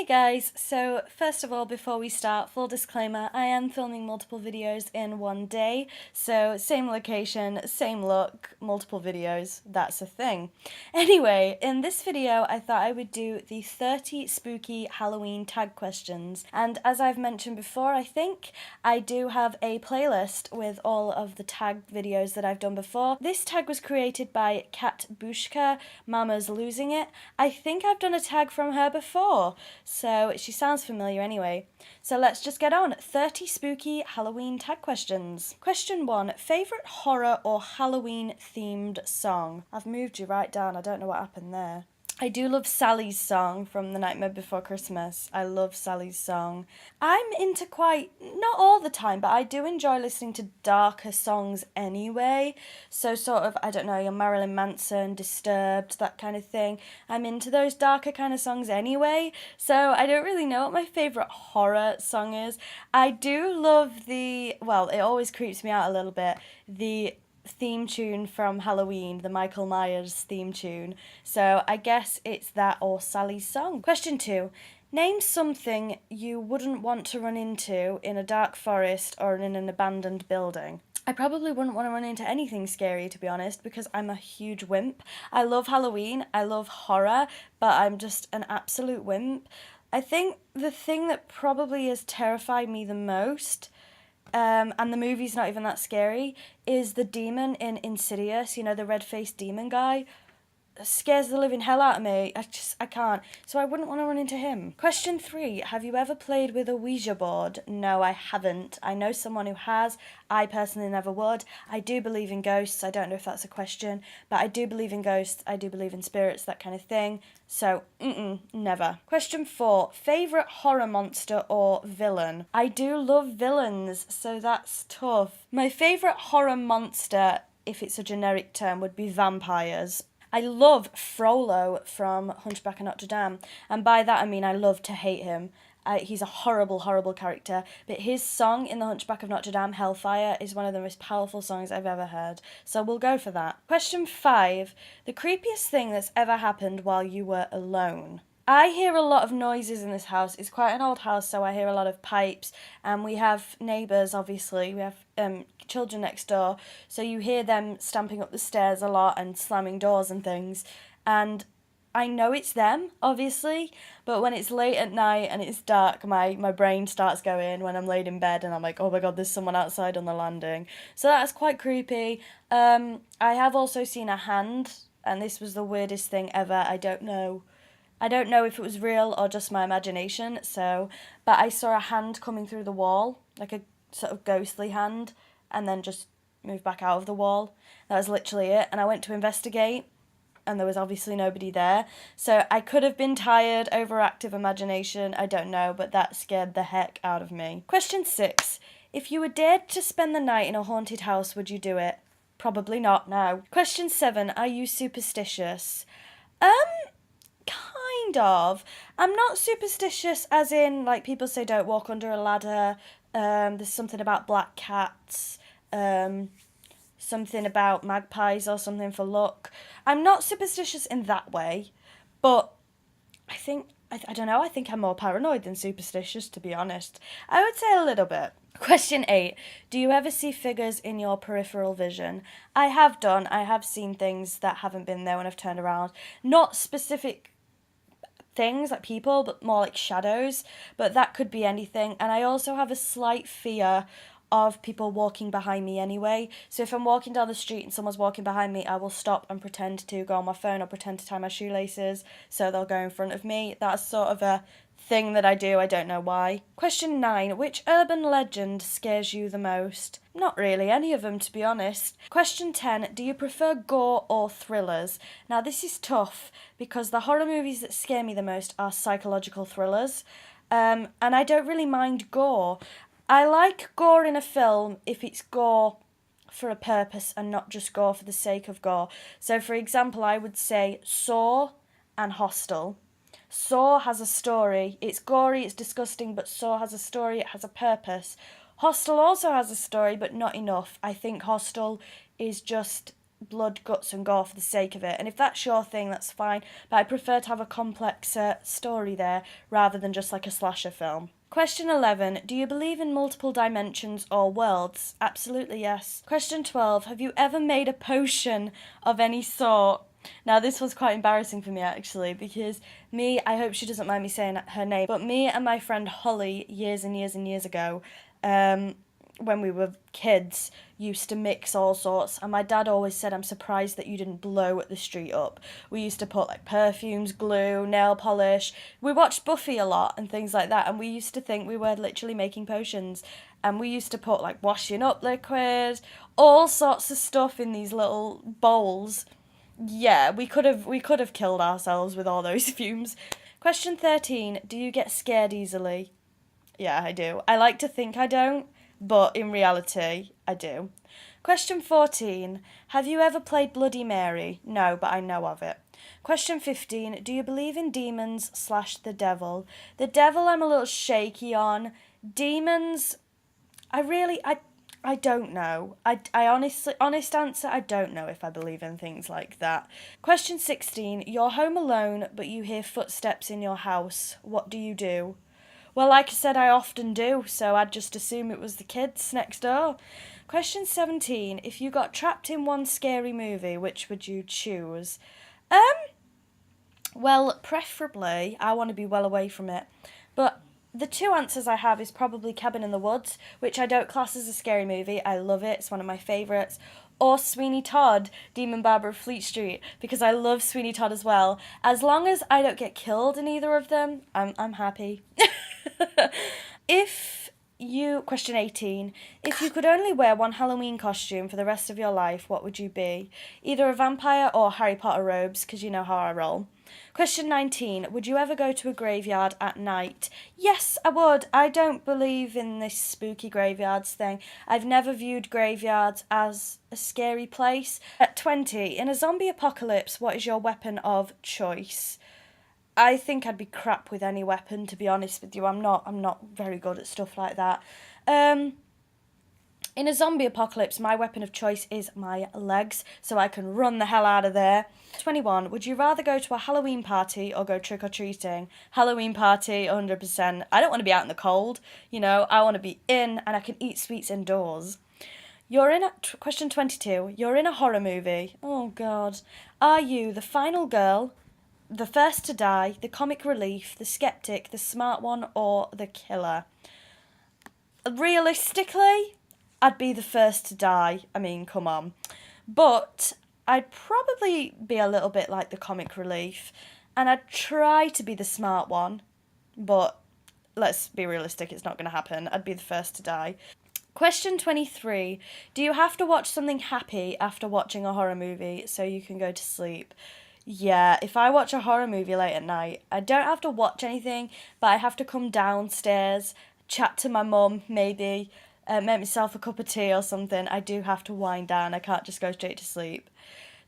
Hey guys, so first of all, before we start, full disclaimer, I am filming multiple videos in one day, so same location, same look, multiple videos, that's a thing. Anyway, in this video I thought I would do the 30 spooky Halloween tag questions, and as I've mentioned before, I think I do have a playlist with all of the tag videos that I've done before. This tag was created by Kat Bushka, Mama's Losing It. I think I've done a tag from her before, so she sounds familiar anyway. So let's just get on. 30 spooky Halloween tag questions. Question 1. Favourite horror or Halloween themed song? I've moved you right down, I don't know what happened there. I do love Sally's song from The Nightmare Before Christmas. I love Sally's song. I'm into quite, not all the time, but I do enjoy listening to darker songs anyway. So sort of, I don't know, your Marilyn Manson, Disturbed, that kind of thing. I'm into those darker kind of songs anyway. So I don't really know what my favourite horror song is. I do love well, it always creeps me out a little bit, the theme tune from Halloween, the Michael Myers theme tune. So I guess it's that or Sally's song. Question 2. Name something you wouldn't want to run into in a dark forest or in an abandoned building. I probably wouldn't want to run into anything scary, to be honest, because I'm a huge wimp. I love Halloween, I love horror, but I'm just an absolute wimp. I think the thing that probably has terrified me the most, and the movie's not even that scary, is the demon in Insidious, you know, the red-faced demon guy. It scares the living hell out of me. I can't. So I wouldn't want to run into him. Question 3. Have you ever played with a Ouija board? No, I haven't. I know someone who has. I personally never would. I do believe in ghosts. I don't know if that's a question, but I do believe in ghosts. I do believe in spirits, that kind of thing. So, never. Question 4. Favourite horror monster or villain? I do love villains, so that's tough. My favourite horror monster, if it's a generic term, would be vampires. I love Frollo from Hunchback of Notre Dame, and by that I mean I love to hate him. He's a horrible, horrible character, but his song in The Hunchback of Notre Dame, Hellfire, is one of the most powerful songs I've ever heard, so we'll go for that. Question 5. The creepiest thing that's ever happened while you were alone? I hear a lot of noises in this house. It's quite an old house, so I hear a lot of pipes, and we have neighbours, obviously. We have children next door, so you hear them stamping up the stairs a lot and slamming doors and things, and I know it's them, obviously, but when it's late at night and it's dark, my brain starts going when I'm laid in bed and I'm like, oh my god, there's someone outside on the landing. So that's quite creepy. I have also seen a hand, and this was the weirdest thing ever. I don't know if it was real or just my imagination, but I saw a hand coming through the wall, like a sort of ghostly hand, and then just move back out of the wall. That was literally it, and I went to investigate, and there was obviously nobody there. So I could have been tired, overactive imagination, I don't know, but that scared the heck out of me. Question 6. If you were dared to spend the night in a haunted house, would you do it? Probably not, no. Question 7. Are you superstitious? Kind of. I'm not superstitious as in, like, people say don't walk under a ladder. There's something about black cats. Something about magpies or something for luck. I'm not superstitious in that way, but I think, I don't know, I think I'm more paranoid than superstitious, to be honest. I would say a little bit. Question 8. Do you ever see figures in your peripheral vision? I have done. I have seen things that haven't been there when I've turned around. Not specific things like people, but more like shadows, but that could be anything. And I also have a slight fear of people walking behind me anyway. So if I'm walking down the street and someone's walking behind me, I will stop and pretend to go on my phone or pretend to tie my shoelaces so they'll go in front of me. That's sort of a thing that I do, I don't know why. Question 9. Which urban legend scares you the most? Not really any of them, to be honest. Question 10. Do you prefer gore or thrillers? Now this is tough because the horror movies that scare me the most are psychological thrillers, and I don't really mind gore. I like gore in a film if it's gore for a purpose and not just gore for the sake of gore. So, for example, I would say Saw and Hostel. Saw has a story. It's gory, it's disgusting, but Saw has a story, it has a purpose. Hostel also has a story, but not enough. I think Hostel is just blood, guts, and gore for the sake of it. And if that's your thing, that's fine. But I prefer to have a complex story there rather than just like a slasher film. Question 11. Do you believe in multiple dimensions or worlds? Absolutely yes. Question 12. Have you ever made a potion of any sort? Now, this was quite embarrassing for me actually, because I hope she doesn't mind me saying her name, but me and my friend Holly, years and years and years ago, when we were kids, used to mix all sorts, and my dad always said, I'm surprised that you didn't blow the street up. We used to put like perfumes, glue, nail polish. We watched Buffy a lot and things like that, and we used to think we were literally making potions. And we used to put like washing up liquid, all sorts of stuff in these little bowls. Yeah, we could have killed ourselves with all those fumes. Question 13. Do you get scared easily? Yeah, I do. I like to think I don't, but in reality, I do. Question 14. Have you ever played Bloody Mary? No, but I know of it. Question 15. Do you believe in demons / the devil? The devil I'm a little shaky on. Demons, I don't know. Honest answer, I don't know if I believe in things like that. Question 16. You're home alone, but you hear footsteps in your house. What do you do? Well, like I said, I often do, so I'd just assume it was the kids next door. Question 17. If you got trapped in one scary movie, which would you choose? Well, preferably, I want to be well away from it. But the two answers I have is probably Cabin in the Woods, which I don't class as a scary movie. I love it. It's one of my favourites. Or Sweeney Todd, Demon Barber of Fleet Street, because I love Sweeney Todd as well. As long as I don't get killed in either of them, I'm happy. Question 18. If you could only wear one Halloween costume for the rest of your life, what would you be? Either a vampire or Harry Potter robes, because you know how I roll. Question 19. Would you ever go to a graveyard at night? Yes, I would. I don't believe in this spooky graveyards thing. I've never viewed graveyards as a scary place. At 20. In a zombie apocalypse, what is your weapon of choice? I think I'd be crap with any weapon, to be honest with you. I'm not very good at stuff like that. In a zombie apocalypse, my weapon of choice is my legs, so I can run the hell out of there. 21. Would you rather go to a Halloween party or go trick-or-treating? Halloween party, 100%. I don't want to be out in the cold, I want to be in and I can eat sweets indoors. Question 22. You're in a horror movie. Oh, God. Are you the final girl, the first to die, the comic relief, the skeptic, the smart one, or the killer? Realistically, I'd be the first to die. I mean, come on. But I'd probably be a little bit like the comic relief, and I'd try to be the smart one, but let's be realistic, it's not going to happen. I'd be the first to die. Question 23. Do you have to watch something happy after watching a horror movie so you can go to sleep? Yeah, if I watch a horror movie late at night, I don't have to watch anything, but I have to come downstairs, chat to my mum, maybe, make myself a cup of tea or something. I do have to wind down. I can't just go straight to sleep.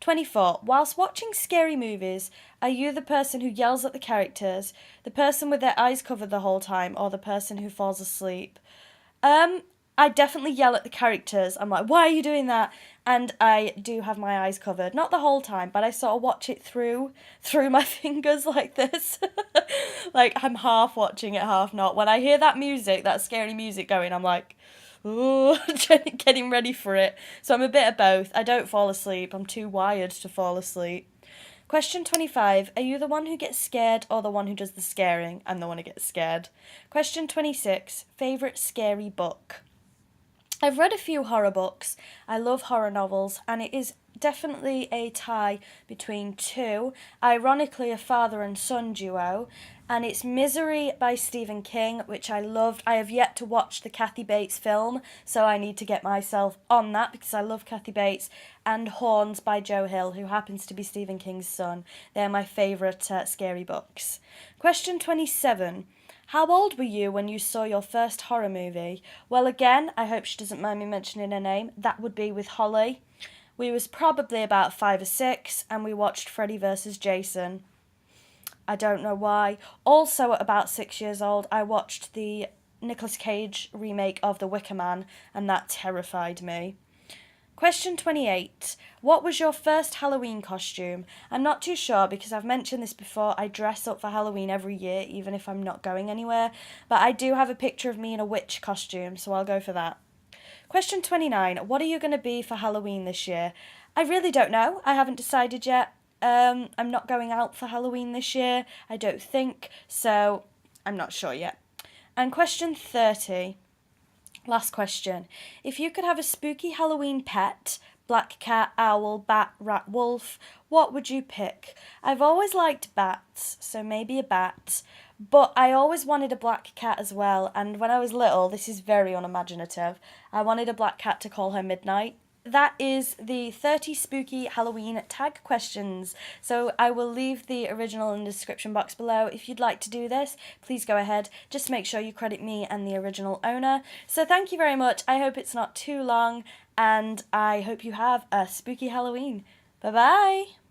24. Whilst watching scary movies, are you the person who yells at the characters, the person with their eyes covered the whole time, or the person who falls asleep? I definitely yell at the characters. I'm like, why are you doing that? And I do have my eyes covered. Not the whole time, but I sort of watch it through my fingers like this. Like, I'm half watching it, half not. When I hear that music, that scary music going, I'm like, ooh, getting ready for it. So I'm a bit of both. I don't fall asleep. I'm too wired to fall asleep. Question 25. Are you the one who gets scared or the one who does the scaring? I'm the one who gets scared. Question 26. Favourite scary book? I've read a few horror books. I love horror novels, and it is definitely a tie between two, ironically a father and son duo, and it's Misery by Stephen King, which I loved. I have yet to watch the Kathy Bates film, so I need to get myself on that because I love Kathy Bates, and Horns by Joe Hill, who happens to be Stephen King's son. They're my favourite scary books. Question 27. How old were you when you saw your first horror movie? Well, again, I hope she doesn't mind me mentioning her name. That would be with Holly. We was probably about 5 or 6, and we watched Freddy vs. Jason. I don't know why. Also, at about 6 years old, I watched the Nicolas Cage remake of The Wicker Man, and that terrified me. Question 28. What was your first Halloween costume? I'm not too sure because I've mentioned this before. I dress up for Halloween every year, even if I'm not going anywhere. But I do have a picture of me in a witch costume, so I'll go for that. Question 29. What are you going to be for Halloween this year? I really don't know. I haven't decided yet. I'm not going out for Halloween this year, I don't think, so I'm not sure yet. And question 30. Last question. If you could have a spooky Halloween pet, black cat, owl, bat, rat, wolf, what would you pick? I've always liked bats, so maybe a bat, but I always wanted a black cat as well, and when I was little, this is very unimaginative, I wanted a black cat to call her Midnight. That is the 30 spooky Halloween tag questions. So I will leave the original in the description box below. If you'd like to do this, please go ahead. Just make sure you credit me and the original owner. So thank you very much. I hope it's not too long, and I hope you have a spooky Halloween. Bye bye!